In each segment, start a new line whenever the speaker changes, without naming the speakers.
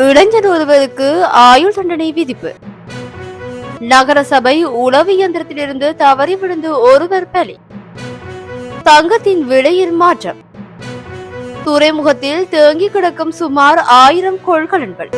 இளைஞர் ஒருவருக்கு ஆயுள் தண்டனை விதிப்பு. நகரசபை உளவு இயந்திரத்திலிருந்து தவறி விழுந்து ஒருவர் பலி. தங்கத்தின் விலையில் மாற்றம். துறைமுகத்தில் தேங்கி கிடக்கும் சுமார் 1000 கொள்கலன்கள்.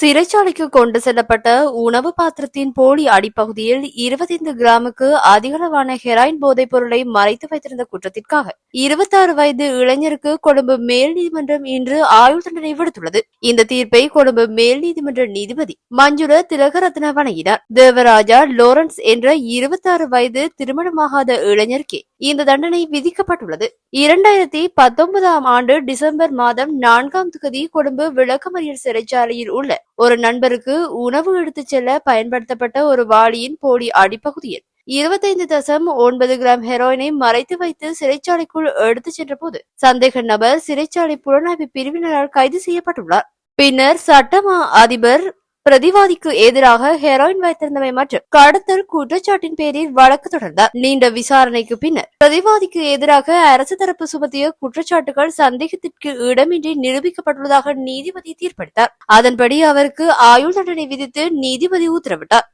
சிறைச்சாலைக்கு கொண்டு செல்லப்பட்ட உணவு பாத்திரத்தின் போலி அடிப்பகுதியில் 25 கிராமுக்கு அதிகளவான ஹெராயின் போதைப் பொருளை மறைத்து வைத்திருந்த குற்றத்திற்காக 26 வயது இளைஞருக்கு கொழும்பு மேல் நீதிமன்றம் இன்று ஆயுள் தண்டனை விடுத்துள்ளது. இந்த தீர்ப்பை கொழும்பு மேல் நீதிமன்ற நீதிபதி மஞ்சுள திலகரத்ன வழங்கினார். தேவராஜா லோரன்ஸ் என்ற 26 வயது திருமணமாகாத இளைஞருக்கே இந்த தண்டனை விதிக்கப்பட்டுள்ளது. 2019 ஆண்டு டிசம்பர் மாதம் 4ஆம் தேதி கொழும்பு விளக்கமறியல் சிறைச்சாலையில் உள்ள ஒரு நண்பருக்கு உணவு எடுத்துச் செல்ல பயன்படுத்தப்பட்ட ஒரு வாளியின் போலி அடிப்பகுதியில் 25.9 கிராம் ஹெரோயினை மறைத்து வைத்து சிறைச்சாலைக்குள் எடுத்துச் சென்ற போது சந்தேக நபர் சிறைச்சாலை புலனாய்வு பிரிவினரால் கைது செய்யப்பட்டுள்ளார். பின்னர் சட்டமா அதிபர் பிரதிவாதிக்கு எதிராக ஹெரோயின் வைத்திருந்தமை மற்றும் கடத்தல் குற்றச்சாட்டின் பேரில் வழக்கு தொடர்ந்தார். நீண்ட விசாரணைக்கு பின்னர் பிரதிவாதிக்கு எதிராக அரசு தரப்பு சுமத்திய குற்றச்சாட்டுகள் சந்தேகத்திற்கு இடமின்றி நிரூபிக்கப்பட்டுள்ளதாக நீதிபதி தீர்ப்பளித்தார். அதன்படி அவருக்கு ஆயுள் தண்டனை விதித்து நீதிபதி உத்தரவிட்டார்.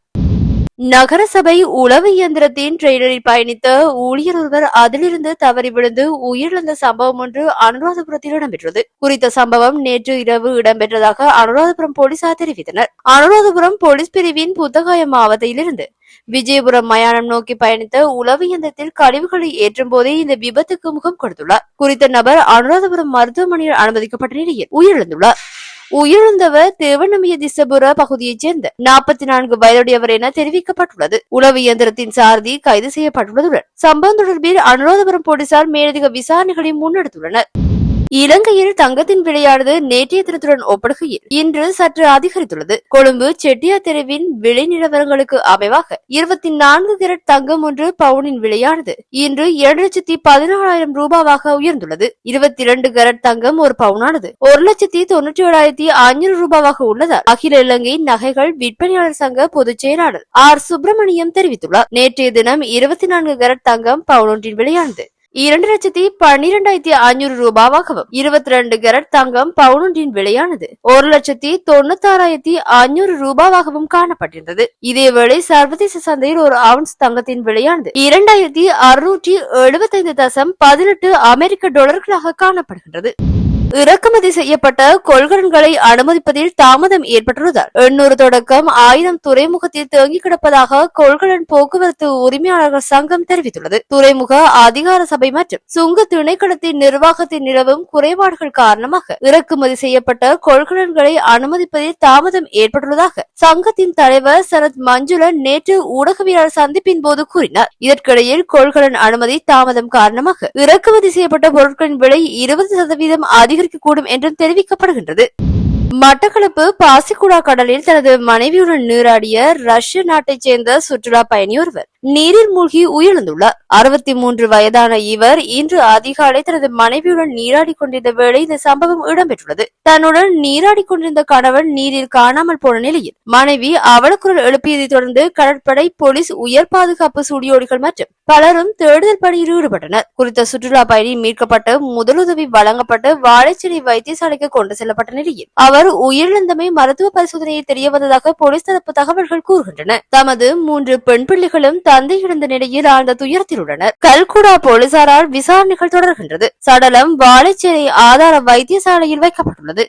நகரசபை உளவு இயந்திரத்தின் ட்ரெய்லரில் பயணித்த ஊழியர் ஒருவர் அதிலிருந்து தவறி விழுந்து உயிரிழந்த சம்பவம் ஒன்று அனுராதபுரத்தில் இடம்பெற்றது. குறித்த சம்பவம் நேற்று இரவு இடம்பெற்றதாக அனுராதபுரம் போலீசார் தெரிவித்தனர். அனுராதபுரம் போலீஸ் பிரிவின் புத்தகாய மாவட்டத்திலிருந்து விஜயபுரம் மயானம் நோக்கி பயணித்த உளவு இயந்திரத்தில் கழிவுகளை ஏற்றும் போதே இந்த விபத்துக்கு முகம் கொடுத்துள்ளார். குறித்த நபர் அனுராதபுரம் மருத்துவமனையில் அனுமதிக்கப்பட்ட நிலையில் உயிரிழந்துள்ளார். உயிரிழந்தவர் தேவநம்பிய திசபுர பகுதியைச் சேர்ந்த 44 வயதுடையவர் என தெரிவிக்கப்பட்டுள்ளது. உளவு இயந்திரத்தின் சாரதி கைது செய்யப்பட்டுள்ளதுடன் சம்பவம் தொடர்பில் அனுராதபுரம் போலீசார் மேலதிக விசாரணைகளை முன்னெடுத்துள்ளனர். இலங்கையில் தங்கத்தின் விலையானது நேற்றைய தினத்துடன் ஒப்பிடுகையில் இன்று சற்று அதிகரித்துள்ளது. கொழும்பு செட்டியார் தெருவின் விலை நிலவரங்களுக்கு அமைவாக 24 கேரட் தங்கம் ஒன்று பவுனின் விலையானது இன்று 2,14,000 ரூபாவாக உயர்ந்துள்ளது. 22 கேரட் தங்கம் ஒரு பவுனானது 1,97,500 ரூபாவாக உள்ளதால் அகில இலங்கை நகைகள் விற்பனையாளர் சங்க பொதுச் செயலாளர் ஆர் சுப்பிரமணியம் தெரிவித்துள்ளார். நேற்றைய தினம் 24 கேரட் தங்கம் பவுனொன்றின் விலையானது 2,12,500 ரூபாவாகவும் 22 கேரட் தங்கம் பவுனொன்றின் விலையானது 1,96,500 ரூபாவாகவும் காணப்பட்டிருந்தது. இதேவேளை சர்வதேச சந்தையில் ஒரு அவுன்ஸ் தங்கத்தின் விலையானது 2,675.18 அமெரிக்க டாலர்களாக காணப்படுகின்றது. இறக்குமதி செய்யப்பட்ட கொள்கலன்களை அனுமதிப்பதில் தாமதம் ஏற்பட்டுள்ளதால் 800 தொடக்கம் 1000 துறைமுகத்தில் தேங்கி கிடப்பதாக கொள்கலன் போக்குவரத்து உரிமையாளர்கள் சங்கம் தெரிவித்துள்ளது. துறைமுக அதிகார சபை மற்றும் சுங்க திணைக்களத்தின் நிர்வாகத்தில் நிலவும் குறைபாடுகள் காரணமாக இறக்குமதி செய்யப்பட்ட கொள்கலன்களை அனுமதிப்பதில் தாமதம் ஏற்பட்டுள்ளதாக சங்கத்தின் தலைவர் சரத் மஞ்சுள நேற்று ஊடகவியலாளர் சந்திப்பின் போது கூறினார். இதற்கிடையில் கொள்கலன் அனுமதி தாமதம் காரணமாக இறக்குமதி செய்யப்பட்ட பொருட்களின் விலை 20% அதிகரிக்கக்கூடும் என்றும் தெரிவிக்கப்படுகின்றது. மட்டக்களப்பு பாசிக்குடா கடலில் தனது மனைவியுடன் நீராடிய ரஷ்ய நாட்டைச் சேர்ந்த சுற்றுலா பயணி ஒருவர் நீரில் மூழ்கி உயிரிழந்துள்ளார். 63 வயதான இவர் இன்று அதிகாலை தனது மனைவியுடன் நீராடி கொண்டிருந்த வேளை இந்த சம்பவம் இடம்பெற்றுள்ளது. தன்னுடன் நீராடி கொண்டிருந்த கணவன் நீரில் காணாமல் போன நிலையில் மனைவி அவலக்குரல் எழுப்பியதை தொடர்ந்து கடற்படை, போலீஸ், உயர் பாதுகாப்பு சுடியோடிகள் மற்றும் பலரும் தேடுதல் பணியில் ஈடுபட்டனர். குறித்த சுற்றுலா பயணி மீட்கப்பட்டு முதலுதவி வழங்கப்பட்டு வாழைச்சேரி வைத்தியசாலைக்கு கொண்டு செல்லப்பட்ட நிலையில் அவர் உயிரிழந்தமை மருத்துவ பரிசோதனையில் தெரியவந்ததாக போலீஸ் தரப்பு தகவல்கள் கூறுகின்றன. தமது 3 பெண் பிள்ளைகளும் தந்தை இழந்த நிலையில் ஆழ்ந்த துயரத்தில் உள்ளனர். கல்குடா போலீசாரால் விசாரணைகள் தொடர்கின்றது. சடலம் வாழைச்சேரி ஆதார வைத்தியசாலையில் வைக்கப்பட்டுள்ளது.